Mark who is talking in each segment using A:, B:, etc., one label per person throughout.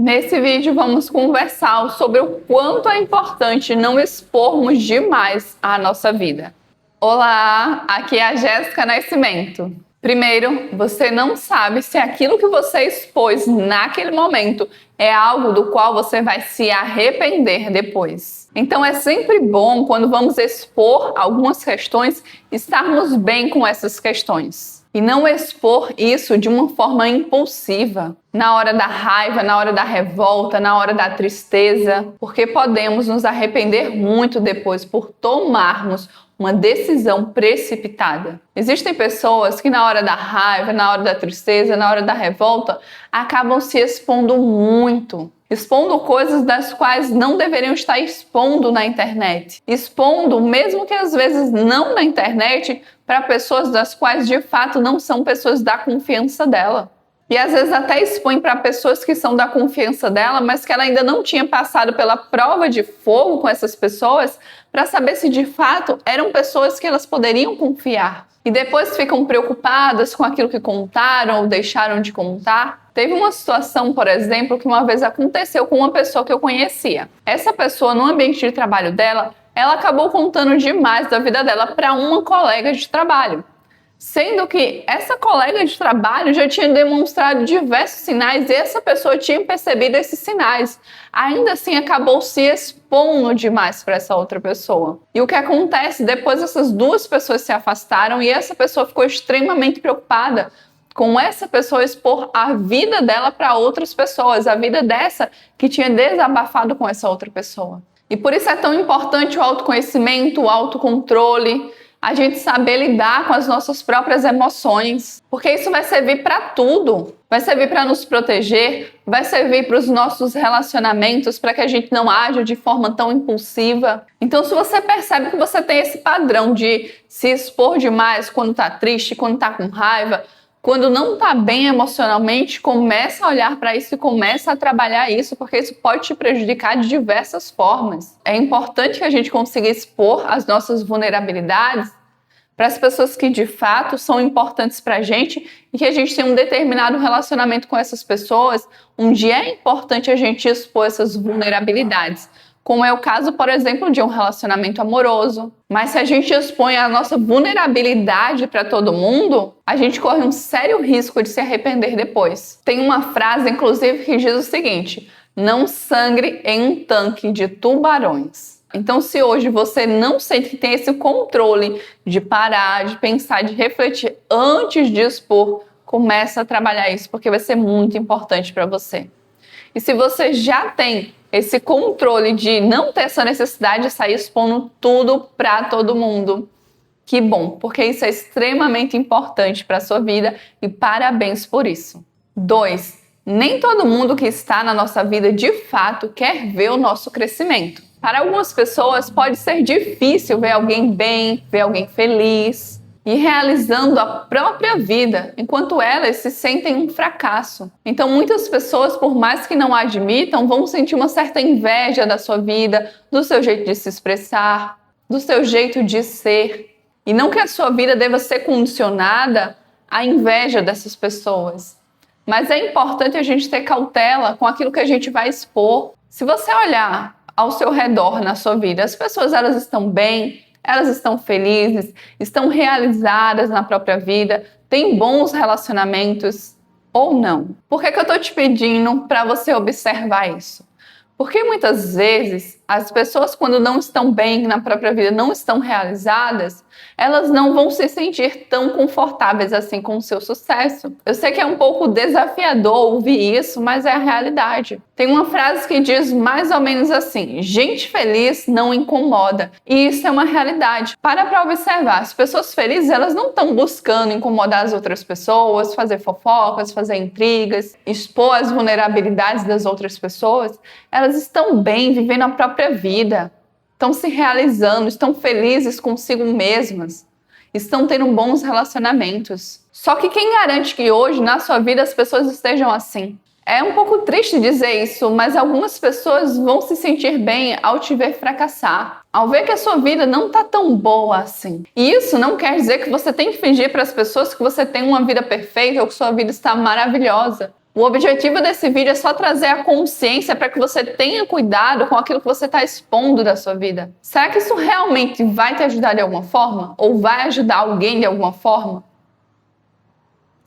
A: Nesse vídeo vamos conversar sobre o quanto é importante não expormos demais a nossa vida. Olá, aqui é a Jéssica Nascimento. Primeiro, você não sabe se aquilo que você expôs naquele momento é algo do qual você vai se arrepender depois. Então é sempre bom, quando vamos expor algumas questões, estarmos bem com essas questões. E não expor isso de uma forma impulsiva, na hora da raiva, na hora da revolta, na hora da tristeza, porque podemos nos arrepender muito depois por tomarmos uma decisão precipitada. Existem pessoas que na hora da raiva, na hora da tristeza, na hora da revolta, acabam se expondo muito. Expondo coisas das quais não deveriam estar expondo na internet. Expondo, mesmo que às vezes não na internet, para pessoas das quais de fato não são pessoas da confiança dela. E às vezes até expõe para pessoas que são da confiança dela, mas que ela ainda não tinha passado pela prova de fogo com essas pessoas, para saber se de fato eram pessoas que elas poderiam confiar. E depois ficam preocupadas com aquilo que contaram ou deixaram de contar. Teve uma situação, por exemplo, que uma vez aconteceu com uma pessoa que eu conhecia. Essa pessoa, no ambiente de trabalho dela, ela acabou contando demais da vida dela para uma colega de trabalho. Sendo que essa colega de trabalho já tinha demonstrado diversos sinais e essa pessoa tinha percebido esses sinais. Ainda assim, acabou se expondo demais para essa outra pessoa. E o que acontece? Depois essas duas pessoas se afastaram e essa pessoa ficou extremamente preocupada com essa pessoa expor a vida dela para outras pessoas, a vida dessa que tinha desabafado com essa outra pessoa. E por isso é tão importante o autoconhecimento, o autocontrole, a gente saber lidar com as nossas próprias emoções, porque isso vai servir para tudo. Vai servir para nos proteger, vai servir para os nossos relacionamentos, para que a gente não aja de forma tão impulsiva. Então, se você percebe que você tem esse padrão de se expor demais quando está triste, quando está com raiva, quando não está bem emocionalmente, começa a olhar para isso e começa a trabalhar isso, porque isso pode te prejudicar de diversas formas. É importante que a gente consiga expor as nossas vulnerabilidades para as pessoas que de fato são importantes para a gente e que a gente tem um determinado relacionamento com essas pessoas, onde é importante a gente expor essas vulnerabilidades. Como é o caso, por exemplo, de um relacionamento amoroso. Mas se a gente expõe a nossa vulnerabilidade para todo mundo, a gente corre um sério risco de se arrepender depois. Tem uma frase, inclusive, que diz o seguinte: não sangre em um tanque de tubarões. Então, se hoje você não sente que tem esse controle de parar, de pensar, de refletir antes de expor, começa a trabalhar isso, porque vai ser muito importante para você. E se você já tem esse controle de não ter essa necessidade de sair expondo tudo para todo mundo, que bom, porque isso é extremamente importante para a sua vida e parabéns por isso. 2. Nem todo mundo que está na nossa vida de fato quer ver o nosso crescimento. Para algumas pessoas pode ser difícil ver alguém bem, ver alguém feliz e realizando a própria vida, enquanto elas se sentem um fracasso. Então muitas pessoas, por mais que não admitam, vão sentir uma certa inveja da sua vida, do seu jeito de se expressar, do seu jeito de ser. E não que a sua vida deva ser condicionada à inveja dessas pessoas, mas é importante a gente ter cautela com aquilo que a gente vai expor. Se você olhar ao seu redor na sua vida, as pessoas elas estão bem, elas estão felizes, estão realizadas na própria vida, têm bons relacionamentos ou não? Por que eu estou te pedindo para você observar isso? Porque muitas vezes as pessoas, quando não estão bem na própria vida, não estão realizadas, elas não vão se sentir tão confortáveis assim com o seu sucesso. Eu sei que é um pouco desafiador ouvir isso, mas é a realidade. Tem uma frase que diz mais ou menos assim: gente feliz não incomoda. E isso é uma realidade. Para observar, as pessoas felizes, elas não estão buscando incomodar as outras pessoas, fazer fofocas, fazer intrigas, expor as vulnerabilidades das outras pessoas. Elas estão bem, vivendo a própria vida, estão se realizando, estão felizes consigo mesmas, estão tendo bons relacionamentos. Só que quem garante que hoje, na sua vida, as pessoas estejam assim? É um pouco triste dizer isso, mas algumas pessoas vão se sentir bem ao te ver fracassar, ao ver que a sua vida não está tão boa assim. E isso não quer dizer que você tem que fingir para as pessoas que você tem uma vida perfeita ou que sua vida está maravilhosa. O objetivo desse vídeo é só trazer a consciência para que você tenha cuidado com aquilo que você está expondo da sua vida. Será que isso realmente vai te ajudar de alguma forma? Ou vai ajudar alguém de alguma forma?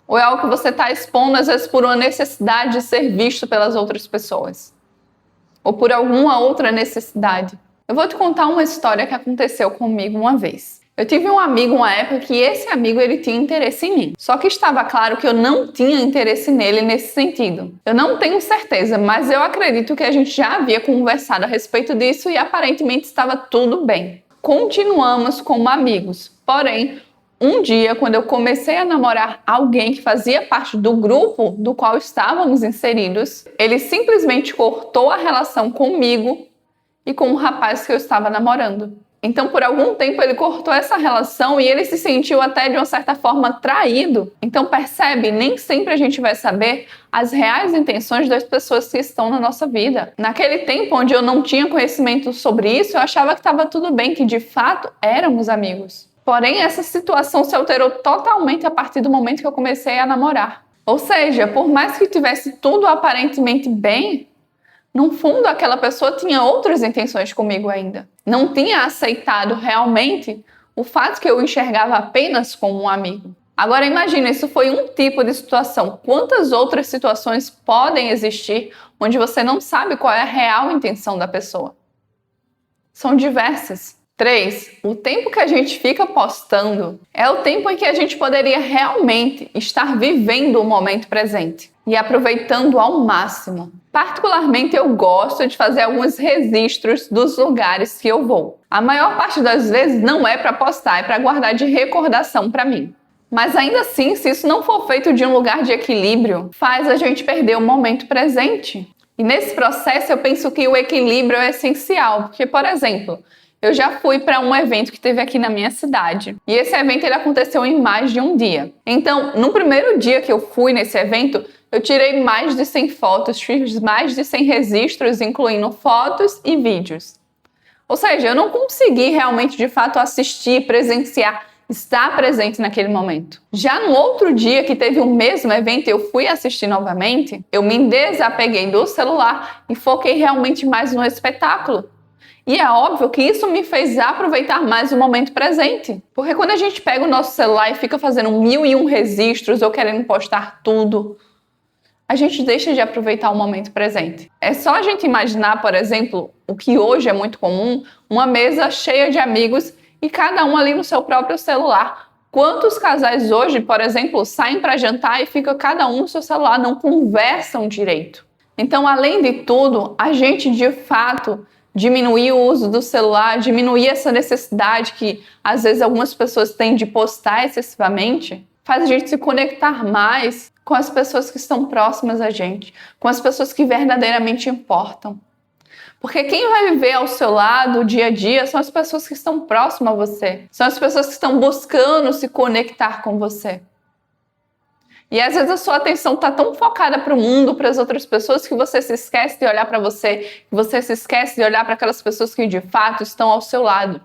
A: Ou é algo que você está expondo, às vezes, por uma necessidade de ser visto pelas outras pessoas? Ou por alguma outra necessidade? Eu vou te contar uma história que aconteceu comigo uma vez. Eu tive um amigo, uma época, que esse amigo ele tinha interesse em mim. Só que estava claro que eu não tinha interesse nele nesse sentido. Eu não tenho certeza, mas eu acredito que a gente já havia conversado a respeito disso e aparentemente estava tudo bem. Continuamos como amigos. Porém, um dia, quando eu comecei a namorar alguém que fazia parte do grupo do qual estávamos inseridos, ele simplesmente cortou a relação comigo e com o rapaz que eu estava namorando. Então, por algum tempo, ele cortou essa relação e ele se sentiu até, de uma certa forma, traído. Então, percebe? Nem sempre a gente vai saber as reais intenções das pessoas que estão na nossa vida. Naquele tempo, onde eu não tinha conhecimento sobre isso, eu achava que estava tudo bem, que de fato éramos amigos. Porém, essa situação se alterou totalmente a partir do momento que eu comecei a namorar. Ou seja, por mais que tivesse tudo aparentemente bem, no fundo, aquela pessoa tinha outras intenções comigo ainda. Não tinha aceitado realmente o fato que eu enxergava apenas como um amigo. Agora imagina, isso foi um tipo de situação. Quantas outras situações podem existir onde você não sabe qual é a real intenção da pessoa? São diversas. 3. O tempo que a gente fica postando é o tempo em que a gente poderia realmente estar vivendo o momento presente e aproveitando ao máximo. Particularmente, eu gosto de fazer alguns registros dos lugares que eu vou. A maior parte das vezes não é para postar, é para guardar de recordação para mim. Mas ainda assim, se isso não for feito de um lugar de equilíbrio, faz a gente perder o momento presente. E nesse processo, eu penso que o equilíbrio é essencial, porque, por exemplo, eu já fui para um evento que teve aqui na minha cidade. E esse evento ele aconteceu em mais de um dia. Então, no primeiro dia que eu fui nesse evento, eu tirei mais de 100 fotos, fiz mais de 100 registros, incluindo fotos e vídeos. Ou seja, eu não consegui realmente, de fato, assistir, presenciar, estar presente naquele momento. Já no outro dia que teve o mesmo evento, eu fui assistir novamente, eu me desapeguei do celular e foquei realmente mais no espetáculo. E é óbvio que isso me fez aproveitar mais o momento presente. Porque quando a gente pega o nosso celular e fica fazendo 1001 registros ou querendo postar tudo, a gente deixa de aproveitar o momento presente. É só a gente imaginar, por exemplo, o que hoje é muito comum, uma mesa cheia de amigos e cada um ali no seu próprio celular. Quantos casais hoje, por exemplo, saem para jantar e fica cada um no seu celular, não conversam direito? Então, além de tudo, a gente de fato diminuir o uso do celular, diminuir essa necessidade que às vezes algumas pessoas têm de postar excessivamente, faz a gente se conectar mais com as pessoas que estão próximas a gente, com as pessoas que verdadeiramente importam. Porque quem vai viver ao seu lado, dia a dia, são as pessoas que estão próximas a você, são as pessoas que estão buscando se conectar com você. E às vezes a sua atenção está tão focada para o mundo, para as outras pessoas, que você se esquece de olhar para você, que você se esquece de olhar para aquelas pessoas que de fato estão ao seu lado.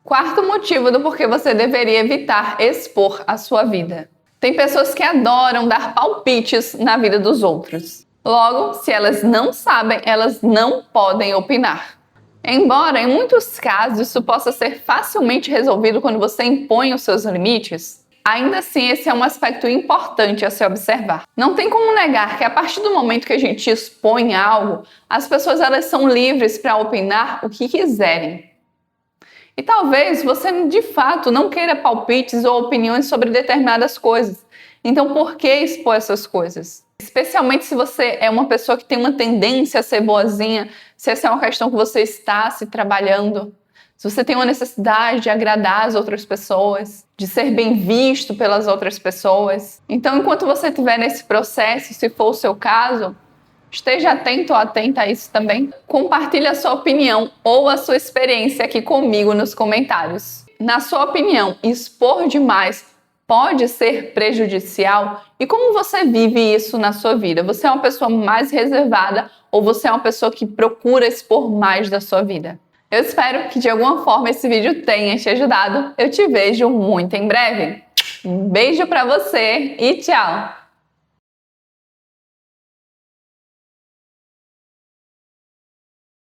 A: Quarto motivo do porquê você deveria evitar expor a sua vida. Tem pessoas que adoram dar palpites na vida dos outros. Logo, se elas não sabem, elas não podem opinar. Embora em muitos casos isso possa ser facilmente resolvido quando você impõe os seus limites, ainda assim, esse é um aspecto importante a se observar. Não tem como negar que a partir do momento que a gente expõe algo, as pessoas elas são livres para opinar o que quiserem. E talvez você de fato não queira palpites ou opiniões sobre determinadas coisas. Então, por que expor essas coisas? Especialmente se você é uma pessoa que tem uma tendência a ser boazinha, se essa é uma questão que você está se trabalhando. Se você tem uma necessidade de agradar as outras pessoas, de ser bem visto pelas outras pessoas. Então, enquanto você estiver nesse processo, se for o seu caso, esteja atento ou atenta a isso também. Compartilhe a sua opinião ou a sua experiência aqui comigo nos comentários. Na sua opinião, expor demais pode ser prejudicial? E como você vive isso na sua vida? Você é uma pessoa mais reservada ou você é uma pessoa que procura expor mais da sua vida? Eu espero que de alguma forma esse vídeo tenha te ajudado. Eu te vejo muito em breve. Um beijo pra você e tchau!